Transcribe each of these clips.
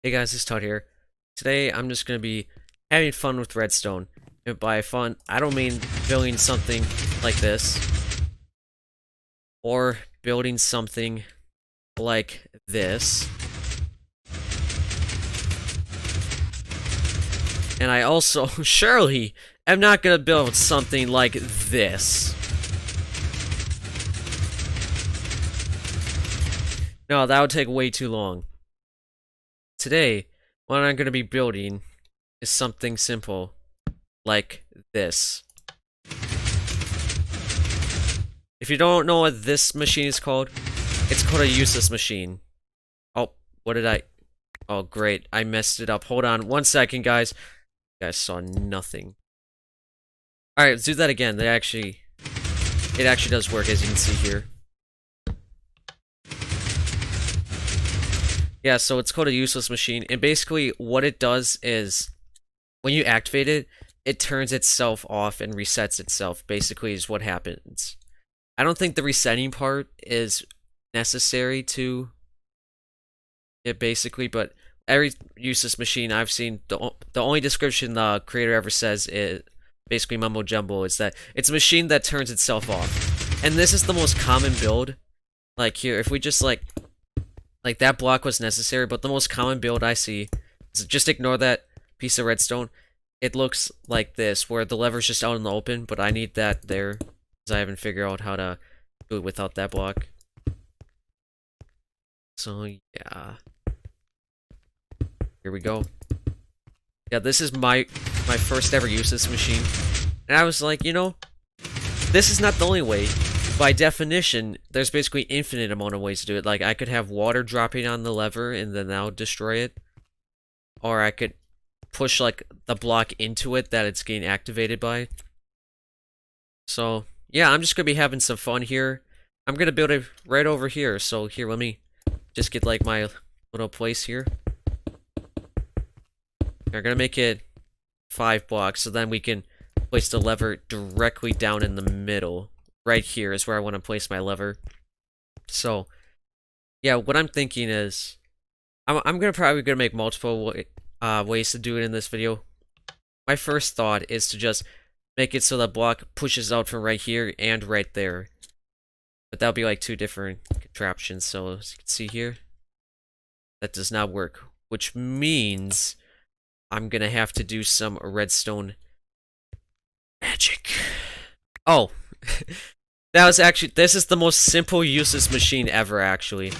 Hey guys, it's Todd here. Today I'm just going to be having fun with redstone. And by fun, I don't mean building something like this, or building something like this. And I also, surely, am not going to build something like this. No, that would take way too long. Today, what I'm going to be building is something simple, like this. If you don't know what this machine is called, it's called a useless machine. Oh, what did I... Oh, great. I messed it up. Hold on 1 second, guys. You guys saw nothing. Alright, let's do that again. It actually does work, as you can see here. Yeah, so it's called a useless machine, and basically what it does is, when you activate it, it turns itself off and resets itself, basically is what happens. I don't think the resetting part is necessary to it, basically, but every useless machine I've seen, the only description the creator ever says is basically mumbo jumbo, is that it's a machine that turns itself off. And this is the most common build. Like here, if we just like that block was necessary, but the most common build I see is just ignore that piece of redstone. It looks like this, where the lever's just out in the open, but I need that there, because I haven't figured out how to do it without that block. So, yeah. Here we go. Yeah, this is my first ever use of this machine. And I was like, you know, this is not the only way. By definition, there's basically infinite amount of ways to do it. Like, I could have water dropping on the lever and then that'll destroy it. Or I could push, like, the block into it that it's getting activated by. So, yeah, I'm just gonna be having some fun here. I'm gonna build it right over here. So, here, let me just get, like, my little place here. We're gonna make it 5 blocks, so then we can place the lever directly down in the middle. Right here is where I want to place my lever. So, yeah, what I'm thinking is, I'm probably gonna make multiple ways to do it in this video. My first thought is to just make it so the block pushes out from right here and right there. But that'll be like 2 different contraptions, so as you can see here, that does not work. Which means I'm gonna have to do some redstone magic. Oh, that was actually, this is the most simple useless machine ever, actually.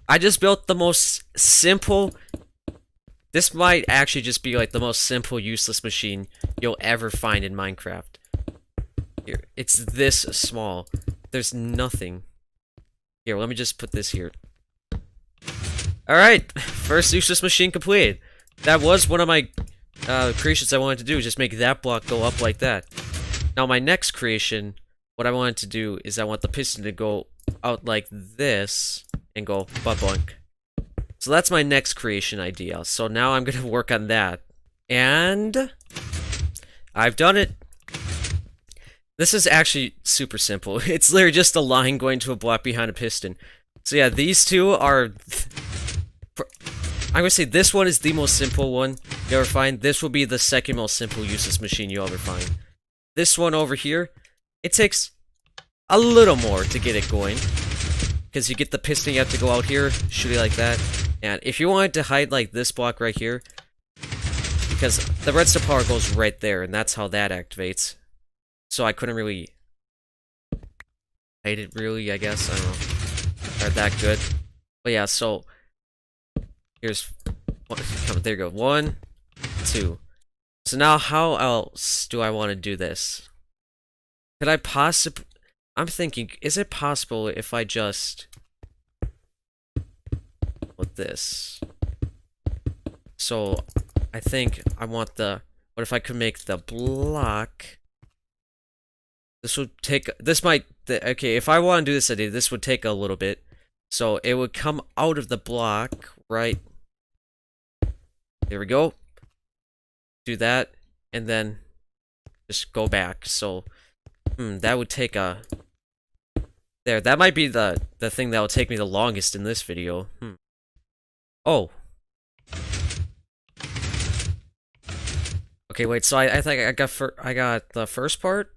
I just built the most simple, this might actually just be like the most simple useless machine you'll ever find in Minecraft. Here, it's this small. There's nothing. Here, let me just put this here. Alright, first useless machine completed. That was one of my creations I wanted to do, just make that block go up like that. Now my next creation, what I wanted to do is I want the piston to go out like this and go butt-bunk. So that's my next creation idea. So now I'm going to work on that. And I've done it. This is actually super simple. It's literally just a line going to a block behind a piston. So yeah, these two are... I'm gonna say this one is the most simple one you ever find. This will be the second most simple useless machine you'll ever find. This one over here, it takes a little more to get it going. Because you get the piston, you have to go out here, shoot it like that. And if you wanted to hide like this block right here, because the redstone power goes right there, and that's how that activates. So I couldn't really hide it really, I guess. I don't know. Not that good. But yeah, so here's one, there you go. 1, 2. So now how else do I want to do this? Could I possibly... I'm thinking, is it possible if I just... with this? So, I think I want the... What if I could make the block... This would take... This might... Okay, if I want to do this idea, this would take a little bit. So, it would come out of the block, right? There we go. Do that, and then just go back. So, that would take a... There, that might be the thing that will take me the longest in this video. Oh. Okay, wait, so I think I got the first part?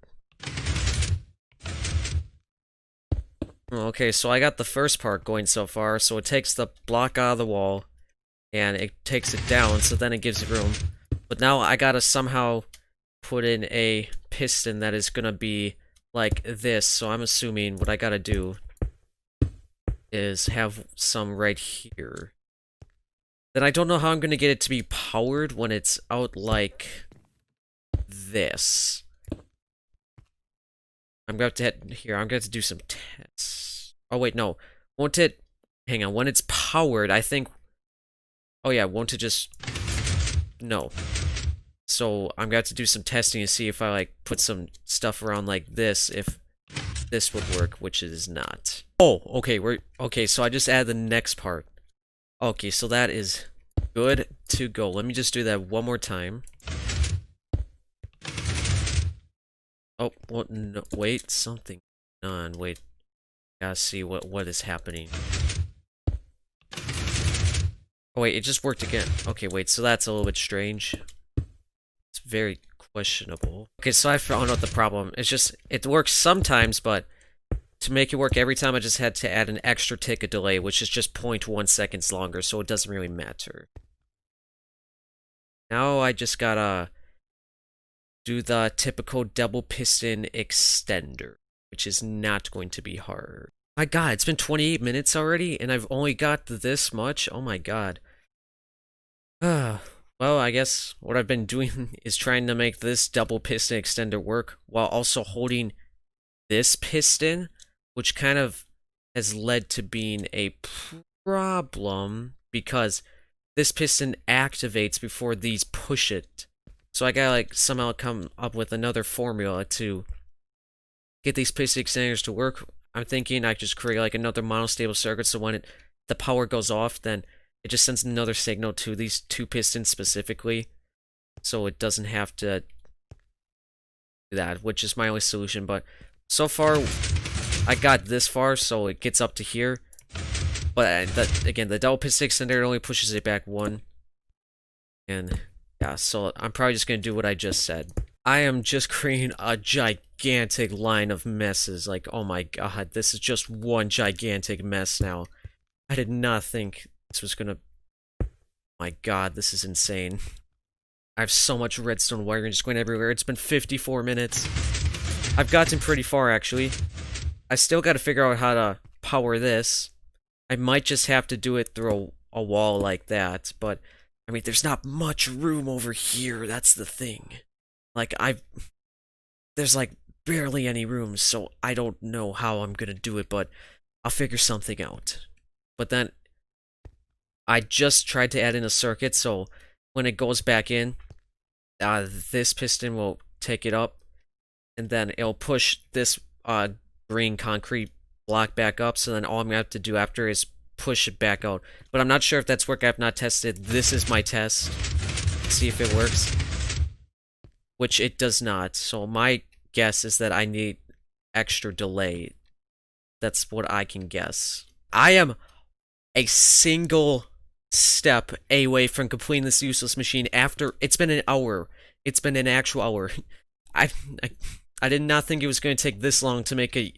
Okay, so I got the first part going so far, so it takes the block out of the wall, and it takes it down, so then it gives it room. But now I gotta somehow put in a piston that is gonna be like this, so I'm assuming what I gotta do is have some right here. Then I don't know how I'm gonna get it to be powered when it's out like this. I'm gonna have to head here, I'm gonna have to do some tests. Oh wait, no. Won't it hang on, when it's powered, I think oh yeah, won't it just no. So I'm gonna have to do some testing to see if I like put some stuff around like this, if this would work, which it is not. Oh, okay, okay, so I just added the next part. Okay, so that is good to go. Let me just do that one more time. Oh, what? No, wait, something on. Wait, gotta see what is happening. Oh wait, it just worked again. Okay, wait, so that's a little bit strange. It's very questionable. Okay, so I found out the problem. It's just, it works sometimes, but to make it work every time, I just had to add an extra tick of delay, which is just 0.1 seconds longer, so it doesn't really matter. Now I just gotta do the typical double piston extender, which is not going to be hard. My god, it's been 28 minutes already, and I've only got this much? Oh my god. Well, I guess what I've been doing is trying to make this double piston extender work while also holding this piston, which kind of has led to being a problem because this piston activates before these push it. So I gotta like somehow come up with another formula to get these piston extenders to work. I'm thinking I just create like another monostable circuit so when the power goes off, then it just sends another signal to these two pistons specifically, so it doesn't have to do that, which is my only solution. But so far, I got this far, so it gets up to here. But again, the double piston extender only pushes it back one. And yeah, so I'm probably just going to do what I just said. I am just creating a gigantic line of messes. Like, oh my god, this is just one gigantic mess now. I did not think this was gonna... My god, this is insane. I have so much redstone wiring just going everywhere. It's been 54 minutes. I've gotten pretty far, actually. I still gotta figure out how to power this. I might just have to do it through a wall like that, but... I mean, there's not much room over here, that's the thing. Like, there's like barely any room, so I don't know how I'm gonna do it, but I'll figure something out. But then, I just tried to add in a circuit, so when it goes back in, this piston will take it up, and then it'll push this green concrete block back up, so then all I'm gonna have to do after is push it back out. But I'm not sure if that's work. I've not tested. This is my test. See if it works. Which it does not. So my guess is that I need extra delay. That's what I can guess. I am a single step away from completing this useless machine after... It's been an hour. It's been an actual hour. I did not think it was going to take this long to make a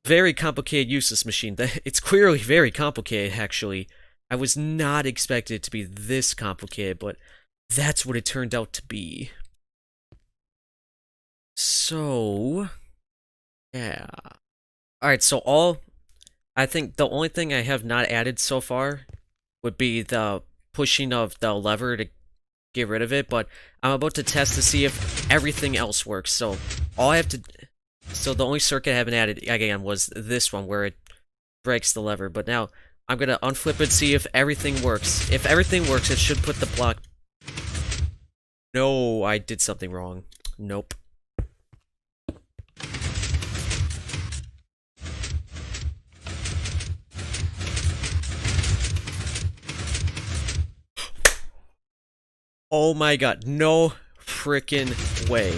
very complicated useless machine. It's clearly very complicated, actually. I was not expecting it to be this complicated, but that's what it turned out to be. So, yeah. Alright, so I think the only thing I have not added so far would be the pushing of the lever to get rid of it, but I'm about to test to see if everything else works. So, so the only circuit I haven't added, again, was this one, where it breaks the lever. But now, I'm gonna unflip it, see if everything works. If everything works, it should put the block... No, I did something wrong. Nope. Oh my god, no frickin' way.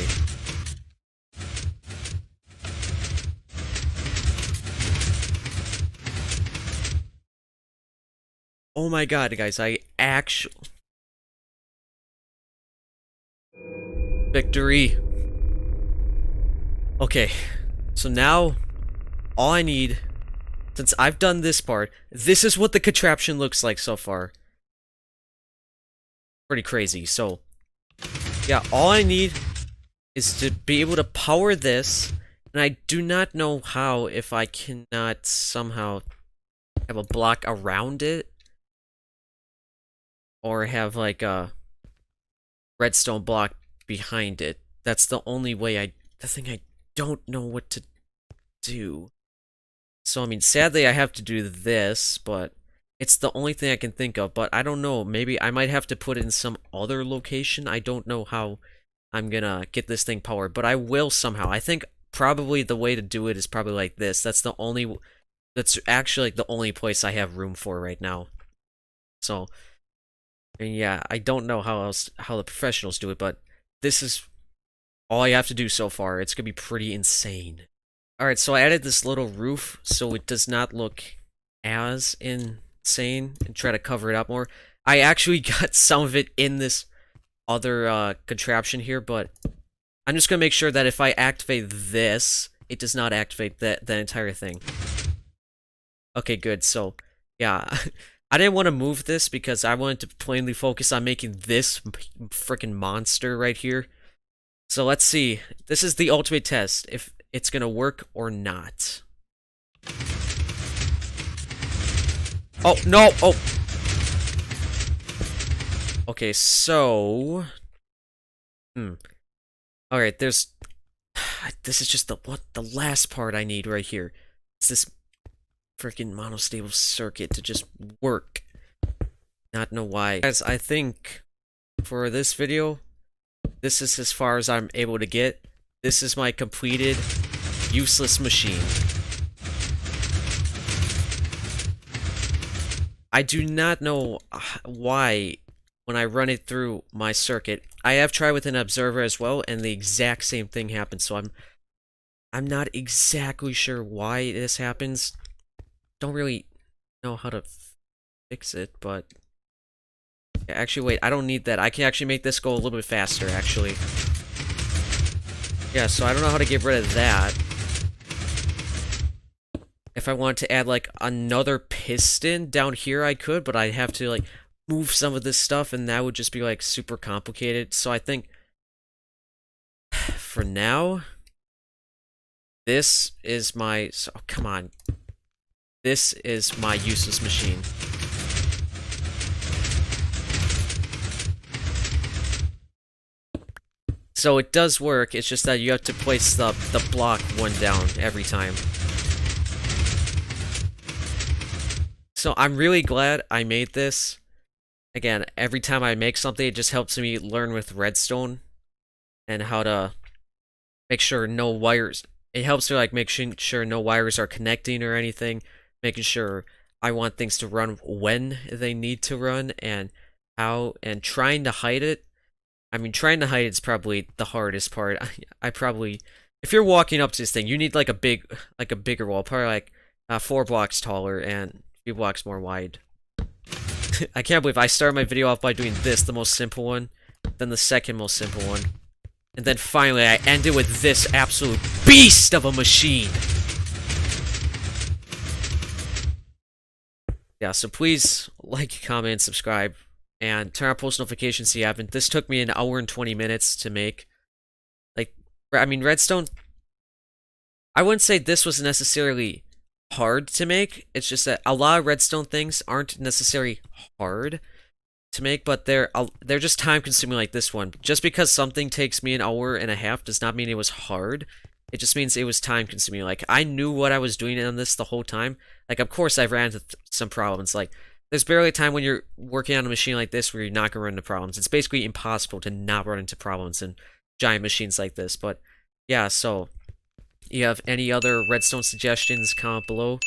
Oh my god, guys, I actually... Victory. Okay, so now, all I need, since I've done this part, this is what the contraption looks like so far. Pretty crazy, so... Yeah, all I need is to be able to power this, and I do not know how if I cannot somehow have a block around it, or have like a redstone block behind it. That's the only way the thing I don't know what to do. So, I mean, sadly I have to do this, but it's the only thing I can think of, but I don't know, maybe I might have to put it in some other location. I don't know how I'm gonna get this thing powered, but I will somehow. I think probably the way to do it is probably like this. That's actually like the only place I have room for right now. So, and yeah, I don't know how the professionals do it, but this is all I have to do so far. It's gonna be pretty insane. Alright, so I added this little roof so it does not look as insane and try to cover it up more. I actually got some of it in this other contraption here, but I'm just gonna make sure that if I activate this, it does not activate that entire thing. Okay, good. So, yeah, I didn't want to move this because I wanted to plainly focus on making this freaking monster right here. So let's see. This is the ultimate test, if it's gonna work or not. Oh, no! Oh! Okay, so... Alright, there's... This is just the last part I need right here. It's this freaking monostable circuit to just work. Not know why. Guys, I think for this video, this is as far as I'm able to get. This is my completed useless machine. I do not know why when I run it through my circuit. I have tried with an observer as well, and the exact same thing happens. So I'm not exactly sure why this happens. Don't really know how to fix it, but actually, wait, I don't need that. I can actually make this go a little bit faster, actually. Yeah, so I don't know how to get rid of that. If I wanted to add, like, another piston down here, I could, but I'd have to, like, move some of this stuff, and that would just be, like, super complicated. So I think, for now, this is my... Oh, come on. This is my useless machine. So it does work, it's just that you have to place the block one down every time. So I'm really glad I made this. Again, every time I make something, it just helps me learn with redstone and how to make sure no wires... It helps me, like, make sure no wires are connecting or anything, making sure I want things to run when they need to run, and how, and trying to hide it. I mean, trying to hide it's probably the hardest part. I probably... If you're walking up to this thing, you need, like, a bigger wall, probably, like, 4 blocks taller and a few blocks more wide. I can't believe I started my video off by doing this, the most simple one, then the second most simple one, and then finally I ended with this absolute beast of a machine! Yeah, so please like, comment, subscribe, and turn on post notifications if you haven't. This took me an hour and 20 minutes to make. Like, I mean, redstone... I wouldn't say this was necessarily hard to make. It's just that a lot of redstone things aren't necessarily hard to make, but they're just time consuming like this one. Just because something takes me an hour and a half does not mean it was hard. It just means it was time consuming. Like, I knew what I was doing on this the whole time. Like, of course I've ran into some problems. Like, there's barely a time when you're working on a machine like this where you're not gonna run into problems. It's basically impossible to not run into problems in giant machines like this. But yeah, so you have any other redstone suggestions, comment below.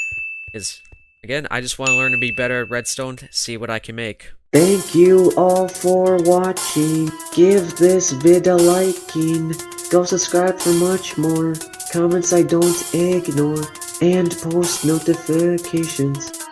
Because, again, I just want to learn to be better at redstone, see what I can make. Thank you all for watching. Give this vid a liking. Go subscribe for much more. Comments I don't ignore. And post notifications.